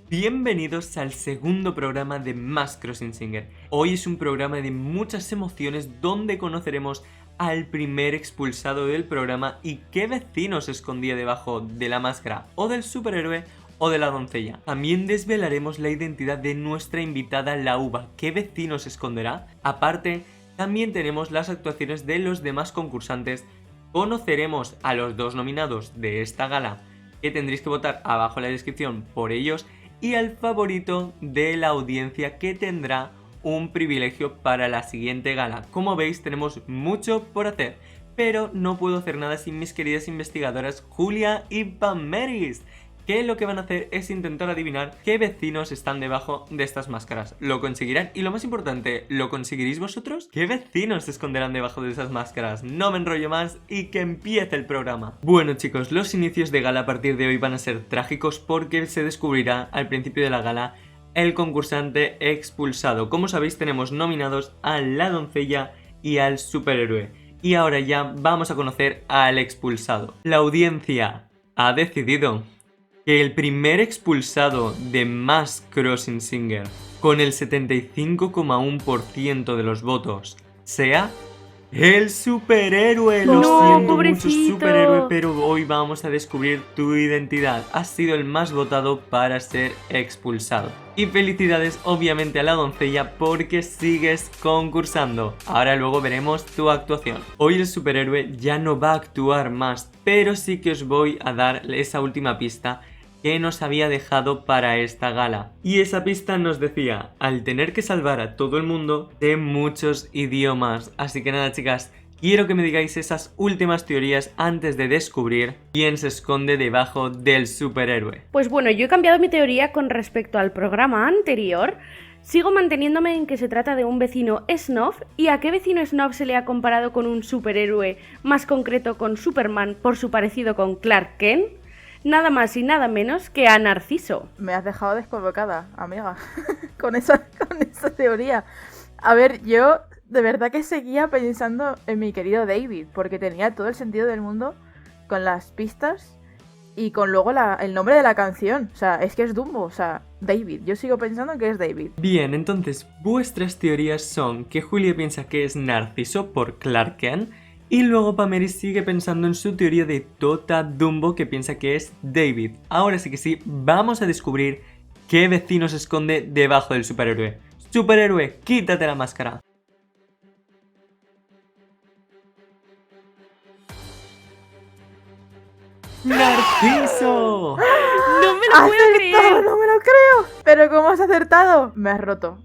Bienvenidos al segundo programa de Más Crossing Singer. Hoy es un programa de muchas emociones donde conoceremos al primer expulsado del programa y qué vecino se escondía debajo de la máscara o del superhéroe o de la doncella. También desvelaremos la identidad de nuestra invitada la uva, qué vecino se esconderá. Aparte, también tenemos las actuaciones de los demás concursantes, conoceremos a los dos nominados de esta gala, que tendréis que votar abajo en la descripción por ellos, y al favorito de la audiencia, que tendrá un privilegio para la siguiente gala. Como veis, tenemos mucho por hacer, pero no puedo hacer nada sin mis queridas investigadoras Julia y Pameris, que lo que van a hacer es intentar adivinar qué vecinos están debajo de estas máscaras. ¿Lo conseguirán? Y lo más importante, ¿lo conseguiréis vosotros? ¿Qué vecinos se esconderán debajo de esas máscaras? No me enrollo más y que empiece el programa. Bueno chicos, los inicios de gala a partir de hoy van a ser trágicos porque se descubrirá al principio de la gala el concursante expulsado. Como sabéis, tenemos nominados a la doncella y al superhéroe. Y ahora ya vamos a conocer al expulsado. La audiencia ha decidido que el primer expulsado de Más Crossing Singer, con el 75,1% de los votos, sea el superhéroe. Lo siento mucho, superhéroe, pero hoy vamos a descubrir tu identidad. Has sido el más votado para ser expulsado. Y felicidades obviamente a la doncella porque sigues concursando. Ahora luego veremos tu actuación. Hoy el superhéroe ya no va a actuar más, pero sí que os voy a dar esa última pista que nos había dejado para esta gala. Y esa pista nos decía, al tener que salvar a todo el mundo de muchos idiomas. Así que nada chicas, quiero que me digáis esas últimas teorías antes de descubrir quién se esconde debajo del superhéroe. Pues bueno, yo he cambiado mi teoría con respecto al programa anterior. Sigo manteniéndome en que se trata de un vecino snob. ¿Y a qué vecino snob se le ha comparado con un superhéroe, más concreto con Superman por su parecido con Clark Kent? Nada más y nada menos que a Narciso. Me has dejado descolocada, amiga, con esa teoría. A ver, yo de verdad que seguía pensando en mi querido David, porque tenía todo el sentido del mundo con las pistas y con luego el nombre de la canción. O sea, es que es Dumbo, o sea, David. Yo sigo pensando que es David. Bien, entonces vuestras teorías son que Julia piensa que es Narciso por Clark Kent, y luego Pameris sigue pensando en su teoría de Tota Dumbo, que piensa que es David. Ahora sí que sí, vamos a descubrir qué vecino se esconde debajo del superhéroe. Superhéroe, quítate la máscara. ¡Narciso! ¡No me lo puedo creer! ¡No me lo creo! ¿Pero cómo has acertado? Me has roto,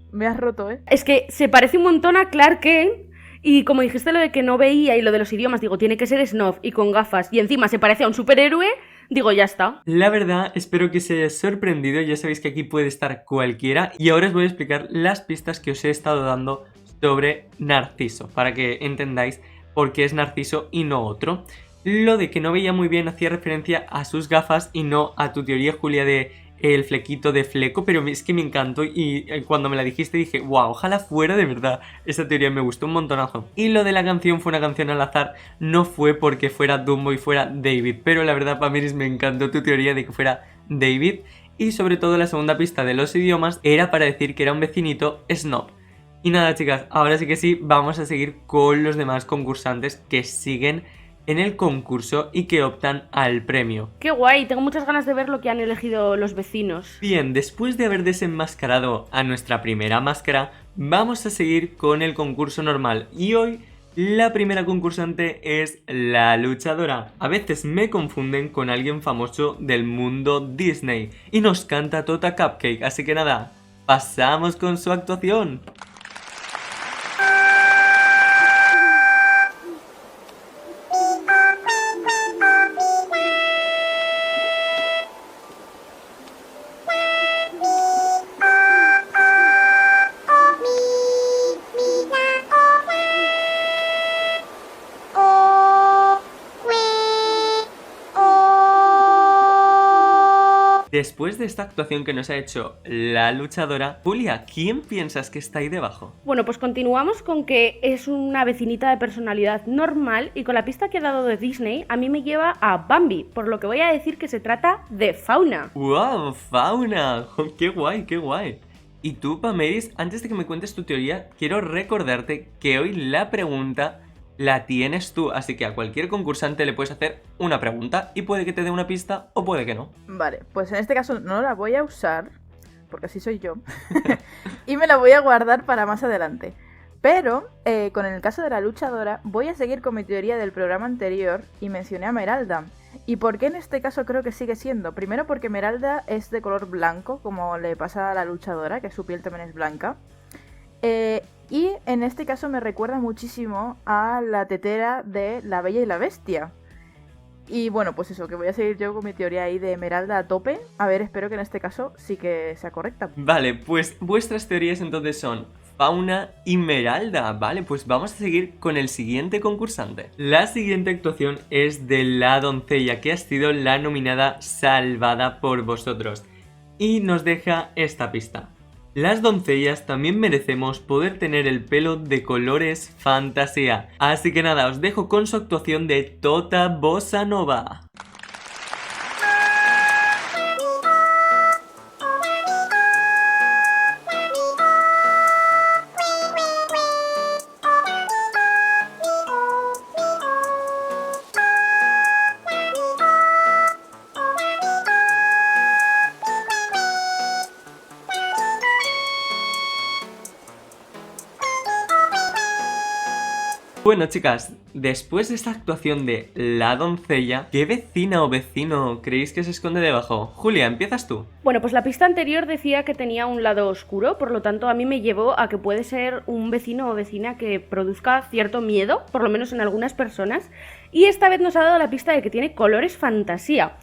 ¿eh? Es que se parece un montón a Clark Kent. Y como dijiste lo de que no veía y lo de los idiomas, digo, tiene que ser snob y con gafas. Y encima se parece a un superhéroe, digo, ya está. La verdad, espero que os haya sorprendido. Ya sabéis que aquí puede estar cualquiera. Y ahora os voy a explicar las pistas que os he estado dando sobre Narciso, para que entendáis por qué es Narciso y no otro. Lo de que no veía muy bien hacía referencia a sus gafas y no a tu teoría, Julia, de el flequito de fleco, pero es que me encantó y cuando me la dijiste dije, wow, ojalá fuera de verdad. Esa teoría me gustó un montonazo. Y lo de la canción fue una canción al azar, no fue porque fuera Dumbo y fuera David, pero la verdad, Pameris, me encantó tu teoría de que fuera David. Y sobre todo la segunda pista de los idiomas era para decir que era un vecinito snob. Y nada chicas, ahora sí que sí, vamos a seguir con los demás concursantes que siguen en el concurso y que optan al premio. ¡Qué guay! Tengo muchas ganas de ver lo que han elegido los vecinos. Bien, después de haber desenmascarado a nuestra primera máscara, vamos a seguir con el concurso normal. Y hoy la primera concursante es la luchadora. A veces me confunden con alguien famoso del mundo Disney y nos canta Tota Cupcake, así que nada, pasamos con su actuación. Después de esta actuación que nos ha hecho la luchadora, Julia, ¿quién piensas que está ahí debajo? Bueno, pues continuamos con que es una vecinita de personalidad normal y con la pista que ha dado de Disney a mí me lleva a Bambi, por lo que voy a decir que se trata de Fauna. ¡Wow! ¡Fauna! ¡Qué guay, qué guay! Y tú, Pameris, antes de que me cuentes tu teoría, quiero recordarte que hoy la pregunta la tienes tú, así que a cualquier concursante le puedes hacer una pregunta y puede que te dé una pista o puede que no. Vale, pues en este caso no la voy a usar, porque así soy yo, y me la voy a guardar para más adelante. Pero, con el caso de la luchadora, voy a seguir con mi teoría del programa anterior y mencioné a Meralda. ¿Y por qué en este caso creo que sigue siendo? Primero porque Meralda es de color blanco, como le pasa a la luchadora, que su piel también es blanca. Y en este caso me recuerda muchísimo a la tetera de La Bella y la Bestia. Y bueno, pues eso, que voy a seguir yo con mi teoría ahí de Esmeralda a tope. A ver, espero que en este caso sí que sea correcta. Vale, pues vuestras teorías entonces son Fauna y Meralda. Vale, pues vamos a seguir con el siguiente concursante. La siguiente actuación es de La Doncella, que ha sido la nominada salvada por vosotros. Y nos deja esta pista. Las doncellas también merecemos poder tener el pelo de colores fantasía. Así que nada, os dejo con su actuación de Tota Bossa Nova. Bueno, chicas, después de esta actuación de La Doncella, ¿qué vecina o vecino creéis que se esconde debajo? Julia, empiezas tú. Bueno, pues la pista anterior decía que tenía un lado oscuro, por lo tanto a mí me llevó a que puede ser un vecino o vecina que produzca cierto miedo, por lo menos en algunas personas, y esta vez nos ha dado la pista de que tiene colores fantasía.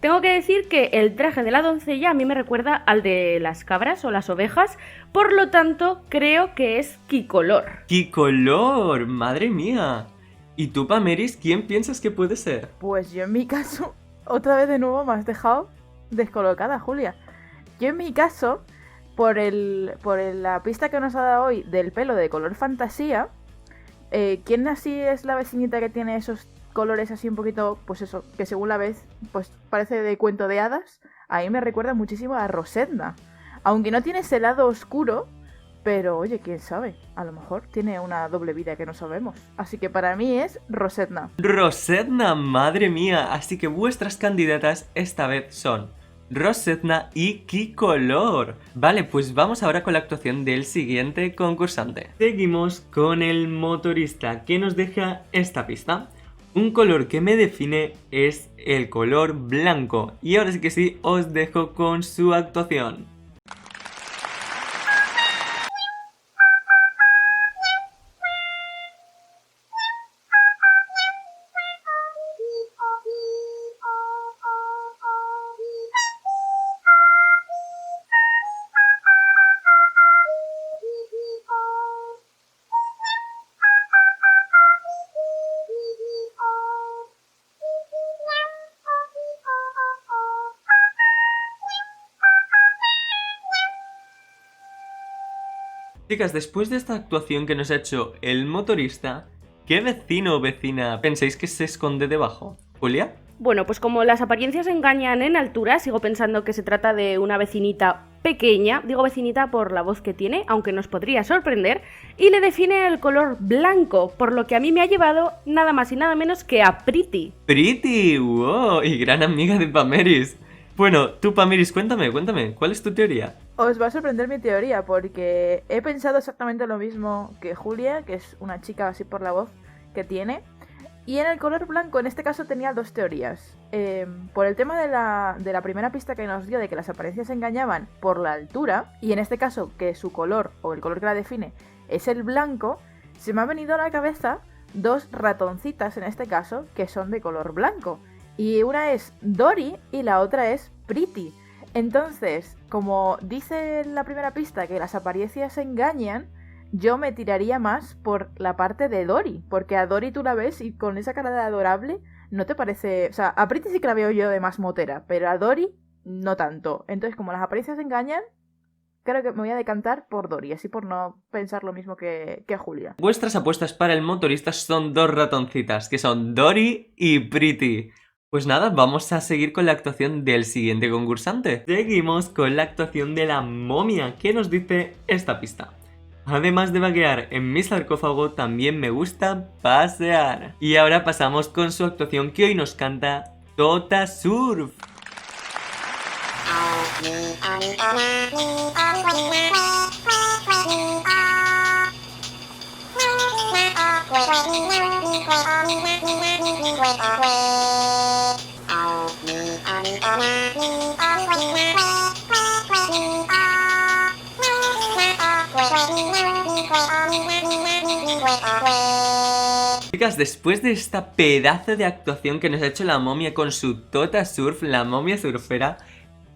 Tengo que decir que el traje de la doncella a mí me recuerda al de las cabras o las ovejas, por lo tanto creo que es Kikolor. ¡Kikolor! ¡Madre mía! ¿Y tú, Pameris, quién piensas que puede ser? Pues yo en mi caso, otra vez de nuevo me has dejado descolocada, Julia. Yo en mi caso, por la pista que nos ha dado hoy del pelo de color fantasía, ¿quién así es la vecinita que tiene esos colores así un poquito, pues eso, que según la ves, pues parece de cuento de hadas? A mí me recuerda muchísimo a Rosedna. Aunque no tiene ese lado oscuro, pero oye, quién sabe, a lo mejor tiene una doble vida que no sabemos. Así que para mí es Rosedna. ¡Rosedna! ¡Madre mía! Así que vuestras candidatas esta vez son Rosedna y Kikolor. Vale, pues vamos ahora con la actuación del siguiente concursante. Seguimos con el motorista, que nos deja esta pista. Un color que me define es el color blanco. Y ahora sí que sí, os dejo con su actuación. Chicas, después de esta actuación que nos ha hecho el motorista, ¿qué vecino o vecina pensáis que se esconde debajo? ¿Julia? Bueno, pues como las apariencias engañan en altura, sigo pensando que se trata de una vecinita pequeña, digo vecinita por la voz que tiene, aunque nos podría sorprender, y le define el color blanco, por lo que a mí me ha llevado nada más y nada menos que a Pretty. ¡Pretty! ¡Wow! Y gran amiga de Pameris. Bueno, tú, Pameris, cuéntame, ¿cuál es tu teoría? Os va a sorprender mi teoría porque he pensado exactamente lo mismo que Julia, que es una chica así por la voz que tiene. Y en el color blanco, en este caso, tenía dos teorías. Por el tema de la primera pista que nos dio de que las apariencias engañaban por la altura, y en este caso que su color, o el color que la define, es el blanco, se me ha venido a la cabeza dos ratoncitas, en este caso, que son de color blanco. Y una es Dory y la otra es Pretty. Entonces, como dice en la primera pista que las apariencias engañan, yo me tiraría más por la parte de Dory, porque a Dory tú la ves y con esa cara de adorable, ¿no te parece? O sea, a Pretty sí que la veo yo de más motera, pero a Dory no tanto. Entonces, como las apariencias engañan, creo que me voy a decantar por Dory, así por no pensar lo mismo que Julia. Vuestras apuestas para el motorista son 2 ratoncitas, que son Dory y Pretty. Pues nada, vamos a seguir con la actuación del siguiente concursante. Seguimos con la actuación de la momia, que nos dice esta pista. Además de vaguear en mi sarcófago, también me gusta pasear. Y ahora pasamos con su actuación, que hoy nos canta Tota Surf. Chicas, después de esta pedazo de actuación que nos ha hecho la momia con su Tota Surf, la momia surfera,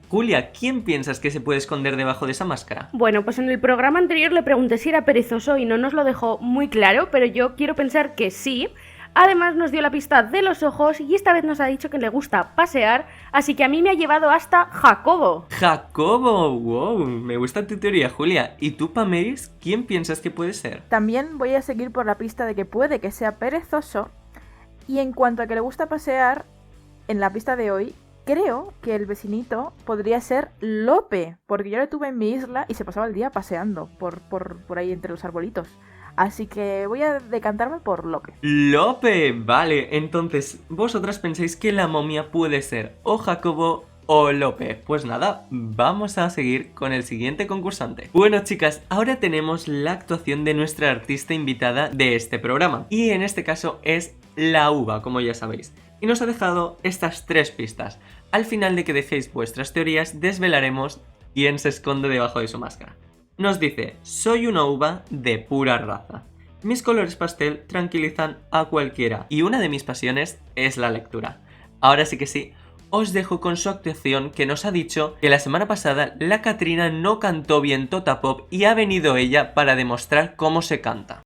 Julia, ¿quién piensas que se puede esconder debajo de esa máscara? Bueno, pues en el programa anterior le pregunté si era perezoso y no nos lo dejó muy claro, pero yo quiero pensar que sí. Además nos dio la pista de los ojos y esta vez nos ha dicho que le gusta pasear, así que a mí me ha llevado hasta Jacobo. ¡Jacobo! ¡Wow! Me gusta tu teoría, Julia. ¿Y tú, Pameris, quién piensas que puede ser? También voy a seguir por la pista de que puede que sea perezoso. Y en cuanto a que le gusta pasear, en la pista de hoy, creo que el vecinito podría ser Lope, porque yo lo tuve en mi isla y se pasaba el día paseando por ahí entre los arbolitos. Así que voy a decantarme por Lope. ¡Lope! Vale, entonces, vosotras pensáis que la momia puede ser o Jacobo o Lope. Pues nada, vamos a seguir con el siguiente concursante. Bueno, chicas, ahora tenemos la actuación de nuestra artista invitada de este programa. Y en este caso es la uva, como ya sabéis. Y nos ha dejado estas 3 pistas. Al final de que dejéis vuestras teorías, desvelaremos quién se esconde debajo de su máscara. Nos dice, soy una uva de pura raza. Mis colores pastel tranquilizan a cualquiera y una de mis pasiones es la lectura. Ahora sí que sí, os dejo con su actuación, que nos ha dicho que la semana pasada la Catrina no cantó bien Tota Pop y ha venido ella para demostrar cómo se canta.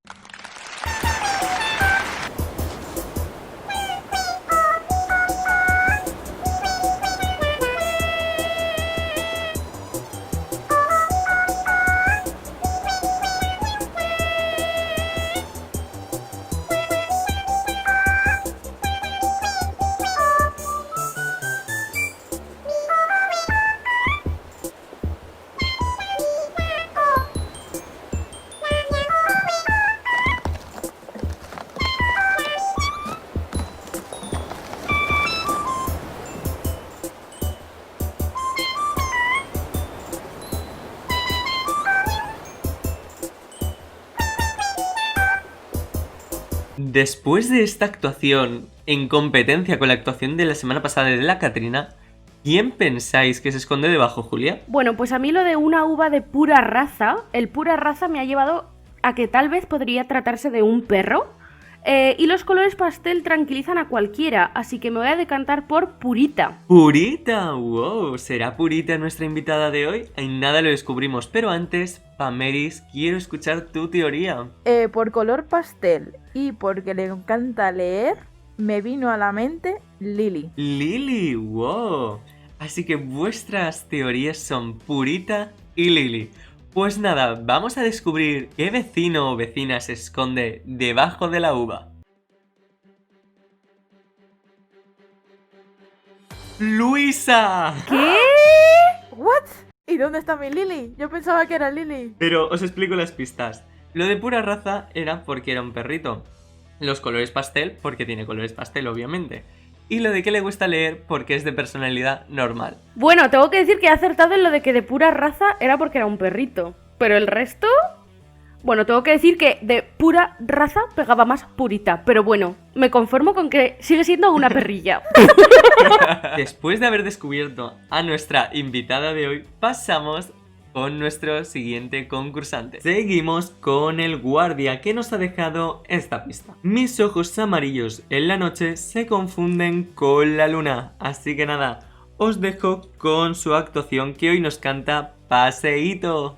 Después de esta actuación, en competencia con la actuación de la semana pasada de la Catrina, ¿quién pensáis que se esconde debajo, Julia? Bueno, pues a mí lo de una uva de pura raza, el pura raza me ha llevado a que tal vez podría tratarse de un perro. Y los colores pastel tranquilizan a cualquiera, así que me voy a decantar por Purita. ¡Purita! ¡Wow! ¿Será Purita nuestra invitada de hoy? En nada lo descubrimos, pero antes, Pameris, quiero escuchar tu teoría. Por color pastel y porque le encanta leer, me vino a la mente Lily. ¡Lily! ¡Wow! Así que vuestras teorías son Purita y Lily. Pues nada, vamos a descubrir qué vecino o vecina se esconde debajo de la uva. ¡Luisa! ¿Qué? ¿What? ¿Y dónde está mi Lily? Yo pensaba que era Lily. Pero os explico las pistas. Lo de pura raza era porque era un perrito. Los colores pastel porque tiene colores pastel, obviamente. Y lo de que le gusta leer porque es de personalidad normal. Bueno, tengo que decir que he acertado en lo de que de pura raza era porque era un perrito. Pero el resto... Bueno, tengo que decir que de pura raza pegaba más Purita. Pero bueno, me conformo con que sigue siendo una perrilla. Después de haber descubierto a nuestra invitada de hoy, pasamos con nuestro siguiente concursante. Seguimos con el guardia, que nos ha dejado esta pista. Mis ojos amarillos en la noche se confunden con la luna. Así que nada, os dejo con su actuación, que hoy nos canta Paseíto.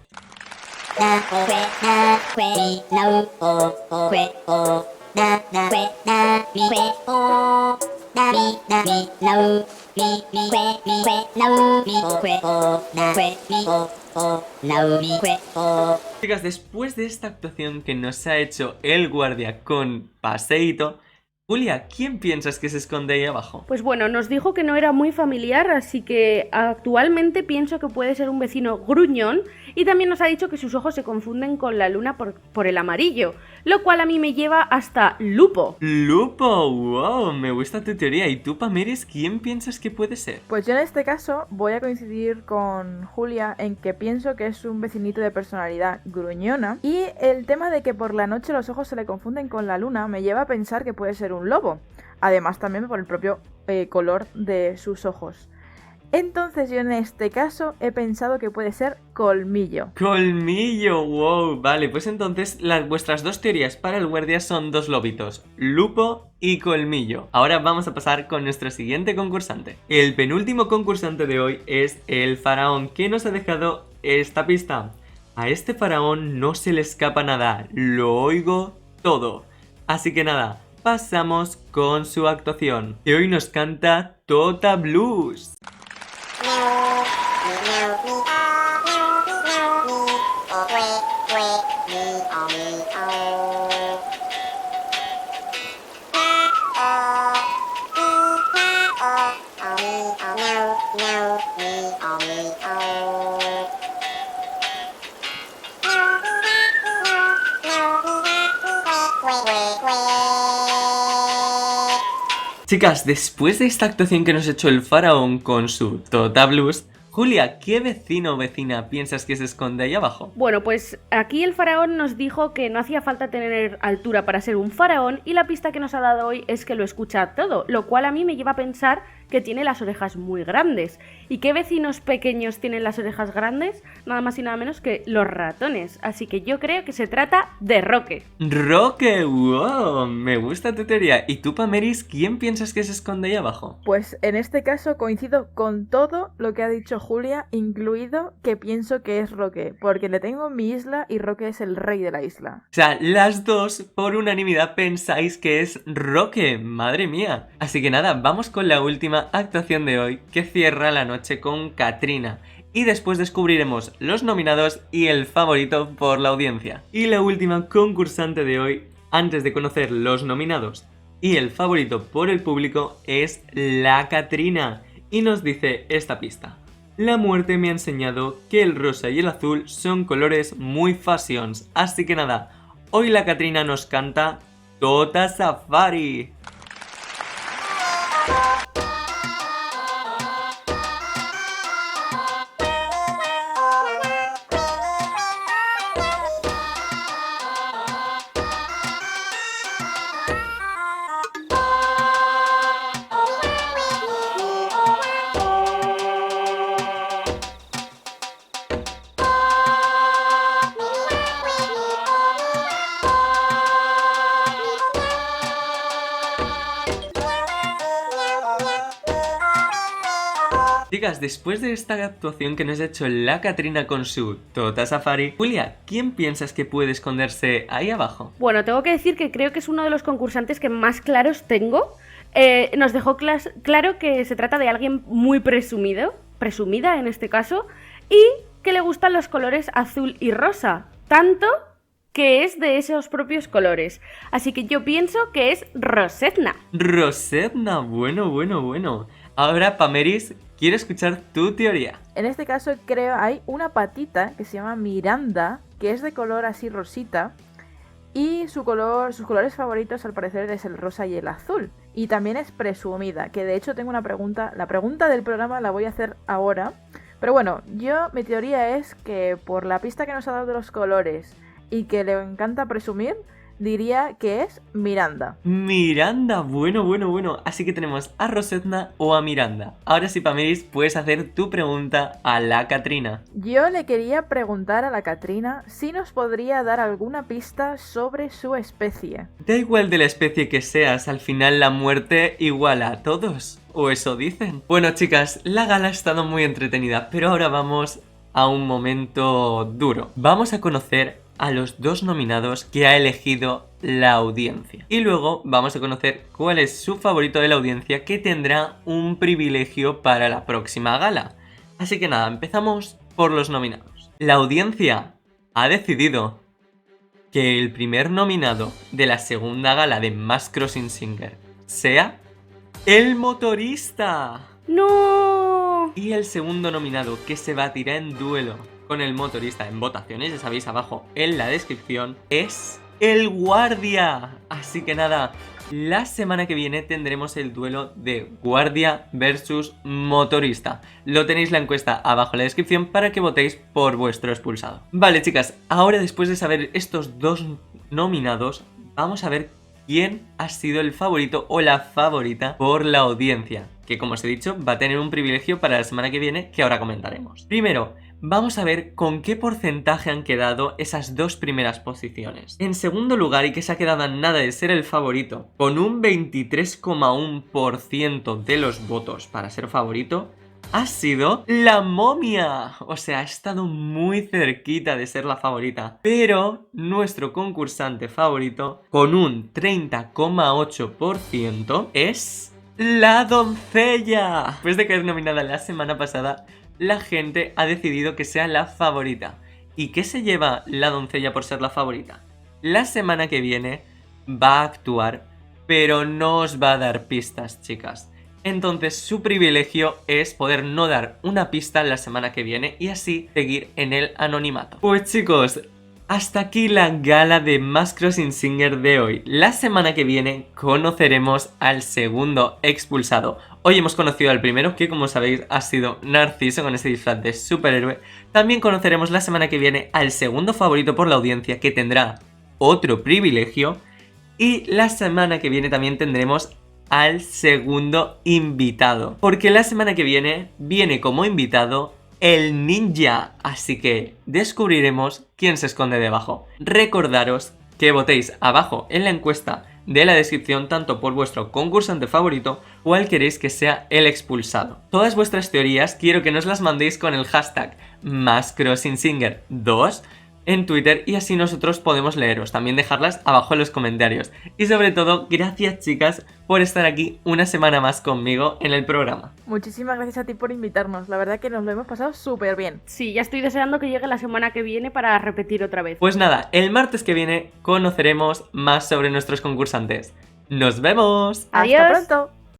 Chicas, después de esta actuación que nos ha hecho el guardia con paseíto, Julia, ¿quién piensas que se esconde ahí abajo? Pues bueno, nos dijo que no era muy familiar, así que actualmente pienso que puede ser un vecino gruñón, y también nos ha dicho que sus ojos se confunden con la luna por el amarillo, lo cual a mí me lleva hasta Lupo. ¡Lupo! ¡Wow! Me gusta tu teoría. ¿Y tú, Pameris, quién piensas que puede ser? Pues yo en este caso voy a coincidir con Julia en que pienso que es un vecinito de personalidad gruñona, y el tema de que por la noche los ojos se le confunden con la luna me lleva a pensar que puede ser un lobo, además también por el propio color de sus ojos. Entonces yo en este caso he pensado que puede ser Colmillo. ¡Colmillo! ¡Wow! Vale, pues entonces vuestras dos teorías para el guardia son dos lobitos, Lupo y Colmillo. Ahora vamos a pasar con nuestro siguiente concursante. El penúltimo concursante de hoy es el faraón, que nos ha dejado esta pista. A este faraón no se le escapa nada, lo oigo todo. Así que nada, pasamos con su actuación. Y hoy nos canta Tota Blues. Chicas, después de esta actuación que nos ha hecho el faraón con su Tota Blues, Julia, ¿qué vecino o vecina piensas que se esconde ahí abajo? Bueno, pues aquí el faraón nos dijo que no hacía falta tener altura para ser un faraón, y la pista que nos ha dado hoy es que lo escucha todo, lo cual a mí me lleva a pensar que tiene las orejas muy grandes. ¿Y qué vecinos pequeños tienen las orejas grandes? Nada más y nada menos que los ratones. Así que yo creo que se trata de Roque. ¡Roque! ¡Wow! Me gusta tu teoría. ¿Y tú, Pameris, quién piensas que se esconde ahí abajo? Pues en este caso coincido con todo lo que ha dicho Julia, incluido que pienso que es Roque, porque le tengo en mi isla y Roque es el rey de la isla. O sea, las dos por unanimidad pensáis que es Roque. ¡Madre mía! Así que nada, vamos con la última actuación de hoy, que cierra la noche con Katrina, y después descubriremos los nominados y el favorito por la audiencia. Y la última concursante de hoy, antes de conocer los nominados y el favorito por el público, es la Katrina, y nos dice esta pista. La muerte me ha enseñado que el rosa y el azul son colores muy fashions, así que nada, hoy la Katrina nos canta Tota Safari. Chicas, después de esta actuación que nos ha hecho la Katrina con su Tota Safari, Julia, ¿quién piensas que puede esconderse ahí abajo? Bueno, tengo que decir que creo que es uno de los concursantes que más claros tengo. Nos dejó claro que se trata de alguien muy presumida en este caso, y que le gustan los colores azul y rosa, tanto que es de esos propios colores. Así que yo pienso que es Rosetna. Rosetna, bueno. Ahora, Pameris, quiero escuchar tu teoría. En este caso creo hay una patita que se llama Miranda, que es de color así rosita, y sus colores favoritos al parecer es el rosa y el azul. Y también es presumida, que de hecho tengo una pregunta, la pregunta del programa la voy a hacer ahora. Pero bueno, mi teoría es que por la pista que nos ha dado de los colores y que le encanta presumir, diría que es Miranda. Miranda, bueno. Así que tenemos a Rosetna o a Miranda. Ahora sí, Pameris, puedes hacer tu pregunta a la Katrina. Yo le quería preguntar a la Katrina si nos podría dar alguna pista sobre su especie. Da igual de la especie que seas, al final la muerte iguala a todos. O eso dicen. Bueno, chicas, la gala ha estado muy entretenida, pero ahora vamos a un momento duro. Vamos a conocer a los 2 nominados que ha elegido la audiencia. Y luego vamos a conocer cuál es su favorito de la audiencia, que tendrá un privilegio para la próxima gala. Así que nada, empezamos por los nominados. La audiencia ha decidido que el primer nominado de la segunda gala de Mask Crossing Singer sea el motorista. ¡No! Y el segundo nominado, que se batirá en duelo con el motorista en votaciones, ya sabéis abajo en la descripción, es el guardia. Así que nada, la semana que viene tendremos el duelo de guardia versus motorista. Lo tenéis la encuesta abajo en la descripción para que votéis por vuestro expulsado. Vale, chicas, ahora después de saber estos 2 nominados, vamos a ver quién ha sido el favorito o la favorita por la audiencia, que como os he dicho va a tener un privilegio para la semana que viene, que ahora comentaremos. Primero, vamos a ver con qué porcentaje han quedado esas 2 primeras posiciones. En segundo lugar, y que se ha quedado a nada de ser el favorito, con un 23,1% de los votos para ser favorito, ha sido la momia. O sea, ha estado muy cerquita de ser la favorita. Pero nuestro concursante favorito, con un 30,8%, es la doncella. Después de caer nominada la semana pasada, la gente ha decidido que sea la favorita. ¿Y qué se lleva la doncella por ser la favorita? La semana que viene va a actuar, pero no os va a dar pistas, chicas. Entonces su privilegio es poder no dar una pista la semana que viene y así seguir en el anonimato. Pues chicos, hasta aquí la gala de Mask Crossing Singer de hoy. La semana que viene conoceremos al segundo expulsado. Hoy hemos conocido al primero, que como sabéis ha sido Narciso con ese disfraz de superhéroe. También conoceremos la semana que viene al segundo favorito por la audiencia, que tendrá otro privilegio. Y la semana que viene también tendremos al segundo invitado, porque la semana que viene como invitado el ninja, así que descubriremos quién se esconde debajo. Recordaros que votéis abajo en la encuesta de la descripción tanto por vuestro concursante favorito cuál queréis que sea el expulsado. Todas vuestras teorías quiero que nos las mandéis con el hashtag MaskCrossingSinger2 en Twitter y así nosotros podemos leeros, también dejarlas abajo en los comentarios. Y sobre todo, gracias chicas por estar aquí una semana más conmigo en el programa. Muchísimas gracias a ti por invitarnos, la verdad que nos lo hemos pasado súper bien. Sí, ya estoy deseando que llegue la semana que viene para repetir otra vez. Pues nada, el martes que viene conoceremos más sobre nuestros concursantes. ¡Nos vemos! Adiós. ¡Hasta pronto!